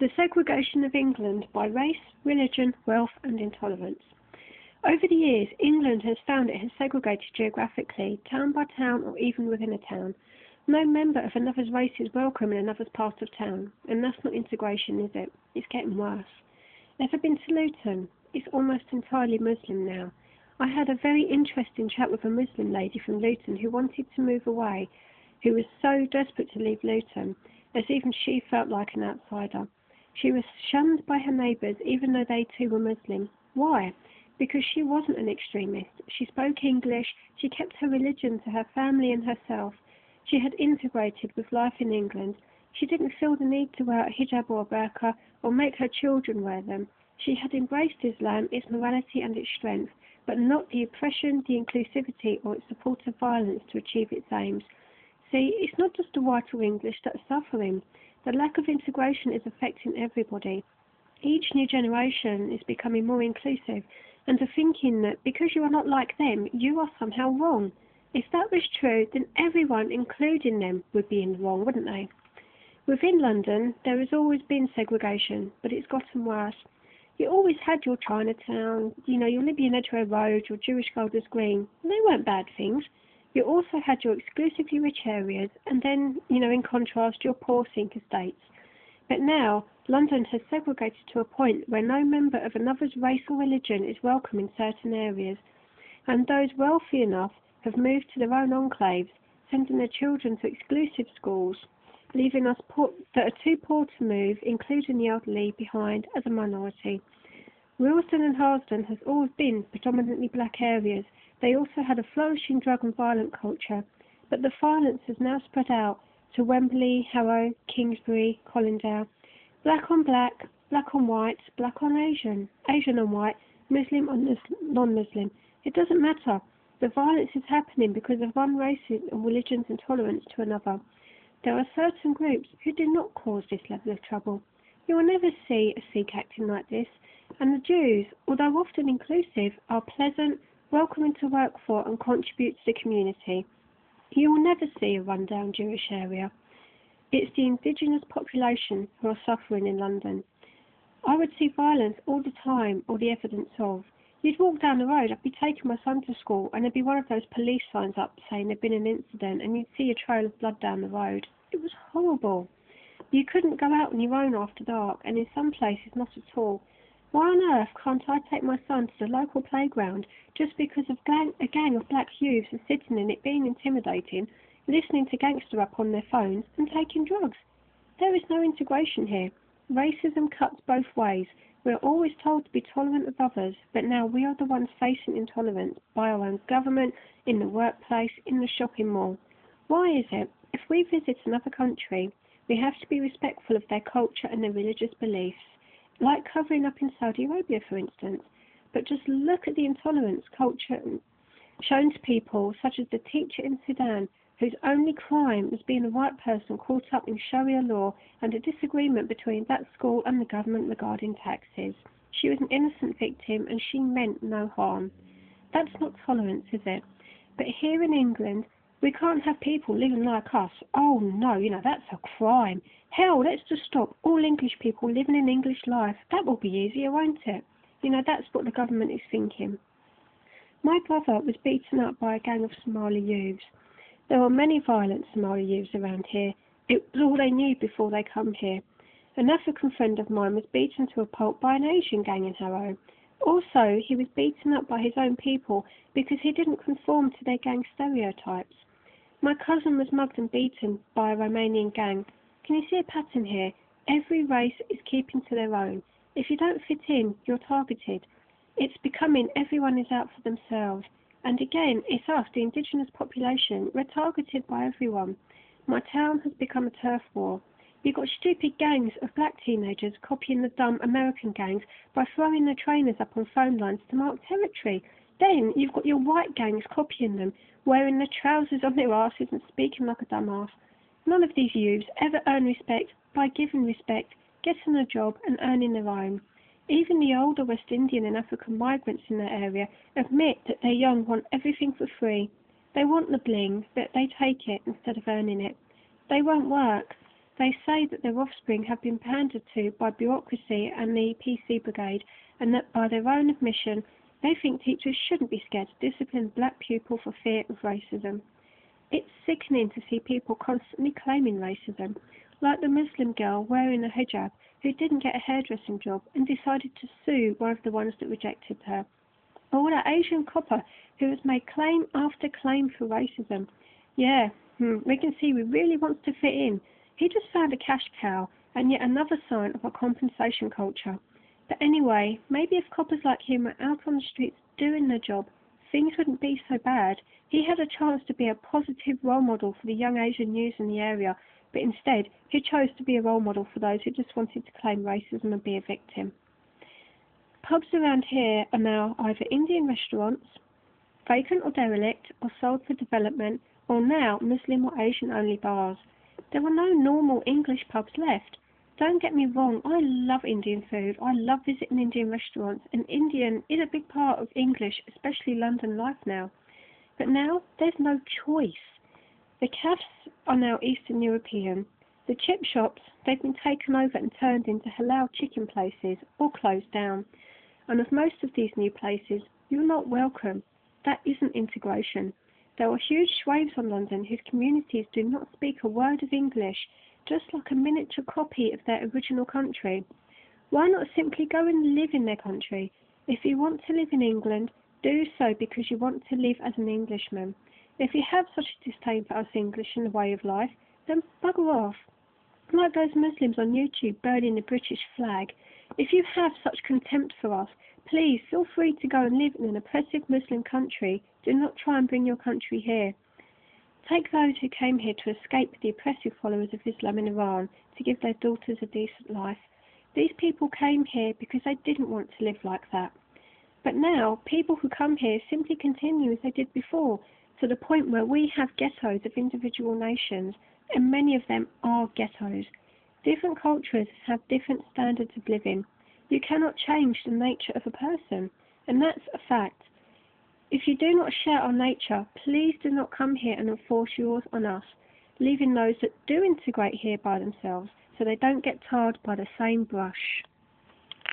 The Segregation of England by Race, Religion, Wealth and Intolerance. Over the years, England has found it has segregated geographically, town by town or even within a town. No member of another's race is welcome in another's part of town, and that's not integration, is it? It's getting worse. Ever been to Luton? It's almost entirely Muslim now. I had a very interesting chat with a Muslim lady from Luton who wanted to move away, who was so desperate to leave Luton, as even she felt like an outsider. She was shunned by her neighbours, even though they too were Muslim. Why? Because she wasn't an extremist. She spoke English, she kept her religion to her family and herself. She had integrated with life in England. She didn't feel the need to wear a hijab or a burqa or make her children wear them. She had embraced Islam, its morality and its strength, but not the oppression, the inclusivity or its support of violence to achieve its aims. See, it's not just the white or English that are suffering. The lack of integration is affecting everybody. Each new generation is becoming more inclusive and are thinking that because you are not like them, you are somehow wrong. If that was true, then everyone, including them, would be in the wrong, wouldn't they? Within London, there has always been segregation, but it's gotten worse. You always had your Chinatown, your Libyan Edgware Road, your Jewish Golders Green. They weren't bad things. You also had your exclusively rich areas, and then, in contrast, your poor sink estates. But now, London has segregated to a point where no member of another's race or religion is welcome in certain areas, and those wealthy enough have moved to their own enclaves, sending their children to exclusive schools, leaving us that are too poor to move, including the elderly, behind as a minority. Willesden and Harlesden has always been predominantly black areas. They also had a flourishing drug and violent culture, but the violence has now spread out to Wembley, Harrow, Kingsbury, Colindale. Black on black, black on white, black on Asian, Asian on white, Muslim on non-Muslim. It doesn't matter. The violence is happening because of one race and religion's intolerance to another. There are certain groups who do not cause this level of trouble. You will never see a Sikh acting like this, and the Jews, although often inclusive, are pleasant, welcoming to work for and contribute to the community. You will never see a rundown Jewish area. It's the indigenous population who are suffering in London. I would see violence all the time, or the evidence of. You'd walk down the road, I'd be taking my son to school, and there'd be one of those police signs up saying there'd been an incident, and you'd see a trail of blood down the road. It was horrible. You couldn't go out on your own after dark, and in some places not at all. Why on earth can't I take my son to the local playground just because of a gang of black youths are sitting in it being intimidating, listening to gangster rap on their phones and taking drugs? There is no integration here. Racism cuts both ways. We are always told to be tolerant of others, but now we are the ones facing intolerance by our own government, in the workplace, in the shopping mall. Why is it? If we visit another country, we have to be respectful of their culture and their religious beliefs, like covering up in Saudi Arabia, for instance. But just look at the intolerance culture shown to people, such as the teacher in Sudan, whose only crime was being a white person caught up in Sharia law and a disagreement between that school and the government regarding taxes. She was an innocent victim and she meant no harm. That's not tolerance, is it? But here in England, we can't have people living like us. Oh no, that's a crime. Hell, let's just stop all English people living an English life. That will be easier, won't it? That's what the government is thinking. My brother was beaten up by a gang of Somali youths. There are many violent Somali youths around here. It was all they knew before they come here. An African friend of mine was beaten to a pulp by an Asian gang in Harrow. Also, he was beaten up by his own people because he didn't conform to their gang stereotypes. My cousin was mugged and beaten by a Romanian gang. Can you see a pattern here? Every race is keeping to their own. If you don't fit in, you're targeted. It's becoming everyone is out for themselves. And again, it's us, the indigenous population. We're targeted by everyone. My town has become a turf war. You've got stupid gangs of black teenagers copying the dumb American gangs by throwing their trainers up on phone lines to mark territory. Then you've got your white gangs copying them, wearing their trousers on their asses and speaking like a dumbass. None of these youths ever earn respect by giving respect, getting a job and earning their own. Even the older West Indian and African migrants in their area admit that their young want everything for free. They want the bling, but they take it instead of earning it. They won't work. They say that their offspring have been pandered to by bureaucracy and the PC brigade, and that by their own admission, they think teachers shouldn't be scared to discipline black pupils for fear of racism. It's sickening to see people constantly claiming racism, like the Muslim girl wearing a hijab who didn't get a hairdressing job and decided to sue one of the ones that rejected her. Or that Asian copper who has made claim after claim for racism. Yeah, we can see he really wants to fit in. He just found a cash cow, and yet another sign of a compensation culture. But anyway, maybe if coppers like him were out on the streets doing their job, things wouldn't be so bad. He had a chance to be a positive role model for the young Asian youth in the area, but instead he chose to be a role model for those who just wanted to claim racism and be a victim. Pubs around here are now either Indian restaurants, vacant or derelict, or sold for development, or now Muslim or Asian-only bars. There are no normal English pubs left. Don't get me wrong, I love Indian food. I love visiting Indian restaurants, and Indian is a big part of English, especially London life now. But now, there's no choice. The cafes are now Eastern European. The chip shops, they've been taken over and turned into halal chicken places, or closed down. And of most of these new places, you're not welcome. That isn't integration. There are huge swathes of London whose communities do not speak a word of English, just like a miniature copy of their original country. Why not simply go and live in their country? If you want to live in England, do so because you want to live as an Englishman. If you have such a disdain for us English and the way of life, then bugger off. Like those Muslims on YouTube burning the British flag. If you have such contempt for us, please feel free to go and live in an oppressive Muslim country. Do not try and bring your country here. Take those who came here to escape the oppressive followers of Islam in Iran to give their daughters a decent life. These people came here because they didn't want to live like that. But now, people who come here simply continue as they did before, to the point where we have ghettos of individual nations, and many of them are ghettos. Different cultures have different standards of living. You cannot change the nature of a person, and that's a fact. If you do not share our nature, please do not come here and enforce yours on us, leaving those that do integrate here by themselves so they don't get tarred by the same brush.